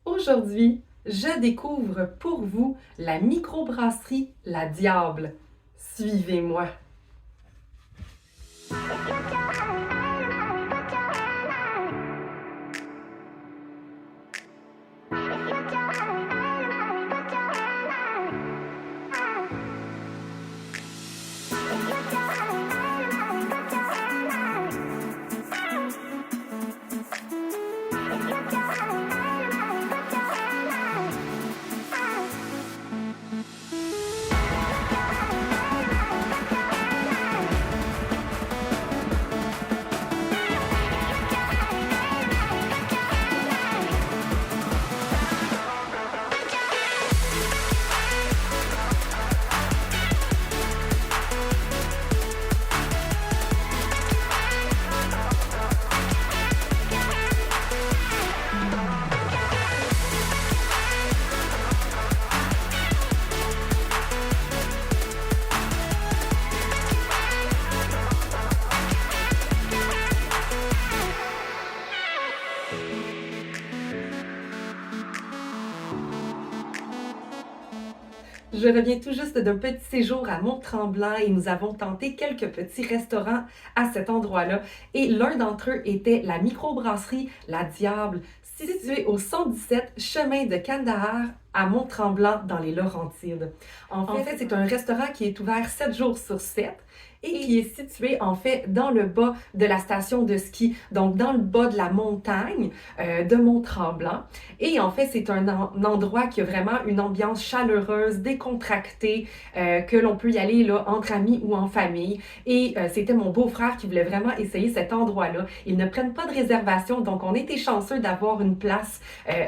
Aujourd'hui, je découvre pour vous la microbrasserie La Diable. Suivez-moi. Je reviens tout juste d'un petit séjour à Mont-Tremblant et nous avons tenté quelques petits restaurants à cet endroit-là. Et l'un d'entre eux était la microbrasserie La Diable, située au 117 chemin de Kandahar à Mont-Tremblant dans les Laurentides. En fait, c'est un restaurant qui est ouvert 7 jours sur 7 et qui est situé en fait dans le bas de la station de ski, donc dans le bas de la montagne de Mont-Tremblant. Et en fait, c'est un endroit qui a vraiment une ambiance chaleureuse, décontractée, que l'on peut y aller là, entre amis ou en famille. Et c'était mon beau-frère qui voulait vraiment essayer cet endroit-là. Ils ne prennent pas de réservation, donc on était chanceux d'avoir une place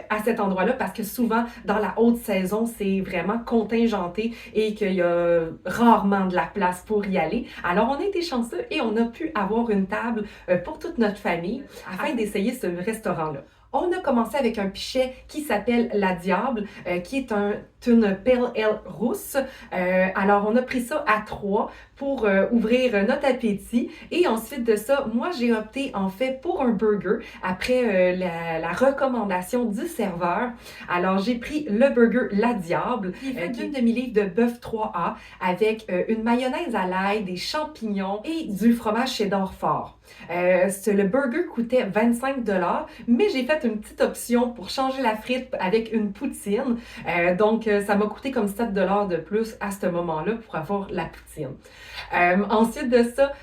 à cet endroit-là parce que souvent, dans la haute saison, c'est vraiment contingenté et qu'il y a rarement de la place pour y aller. Alors, on a été chanceux et on a pu avoir une table pour toute notre famille afin d'essayer ce restaurant-là. On a commencé avec un pichet qui s'appelle La Diable, qui est une pale ale rousse. Alors, on a pris ça à 3 pour ouvrir notre appétit. Et ensuite de ça, moi, j'ai opté en fait pour un burger après la recommandation du serveur. Alors, j'ai pris le burger La Diable, qui est d'une demi-livre de bœuf 3A avec une mayonnaise à l'ail, des champignons et du fromage cheddar fort. Le burger coûtait 25 $, mais j'ai fait une petite option pour changer la frite avec une poutine. Donc, ça m'a coûté comme 7 $ de plus à ce moment-là pour avoir la poutine. Ensuite de ça,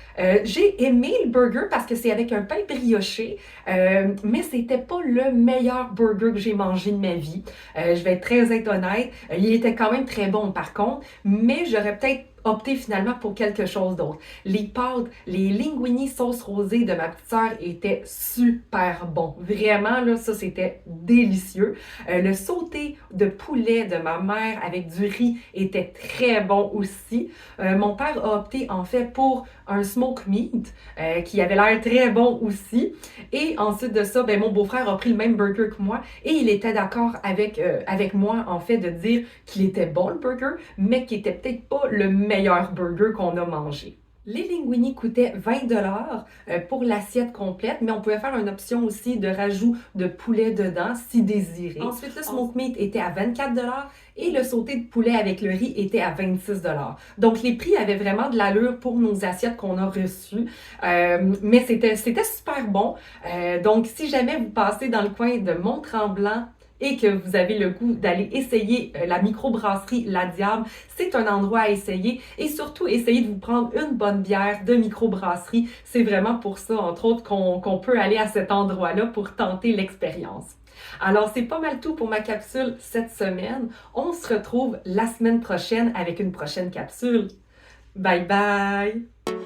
j'ai aimé le burger parce que c'est avec un pain brioché, mais c'était pas le meilleur burger que j'ai mangé de ma vie. Je vais être très honnête. Il était quand même très bon par contre, mais j'aurais peut-être opté finalement pour quelque chose d'autre. Les pâtes, les linguini sauce rosée de ma petite sœur étaient super bons. Vraiment, là, ça, c'était délicieux. Le sauté de poulet de ma mère avec du riz était très bon aussi. Mon père a opté en fait pour un smoke meat qui avait l'air très bon aussi. Et ensuite de ça, ben, mon beau-frère a pris le même burger que moi et il était d'accord avec moi en fait de dire qu'il était bon le burger, mais qu'il était peut-être pas le meilleur burger qu'on a mangé. Les linguini coûtaient 20 $ pour l'assiette complète, mais on pouvait faire une option aussi de rajout de poulet dedans si désiré. Ensuite, le smoke meat était à 24 $ et le sauté de poulet avec le riz était à 26 $. Donc, les prix avaient vraiment de l'allure pour nos assiettes qu'on a reçues, mais c'était super bon. Donc, si jamais vous passez dans le coin de Mont-Tremblant, et que vous avez le goût d'aller essayer la microbrasserie La Diable, c'est un endroit à essayer et surtout essayez de vous prendre une bonne bière de microbrasserie. C'est vraiment pour ça, entre autres, qu'on peut aller à cet endroit-là pour tenter l'expérience. Alors, c'est pas mal tout pour ma capsule cette semaine. On se retrouve la semaine prochaine avec une prochaine capsule. Bye bye!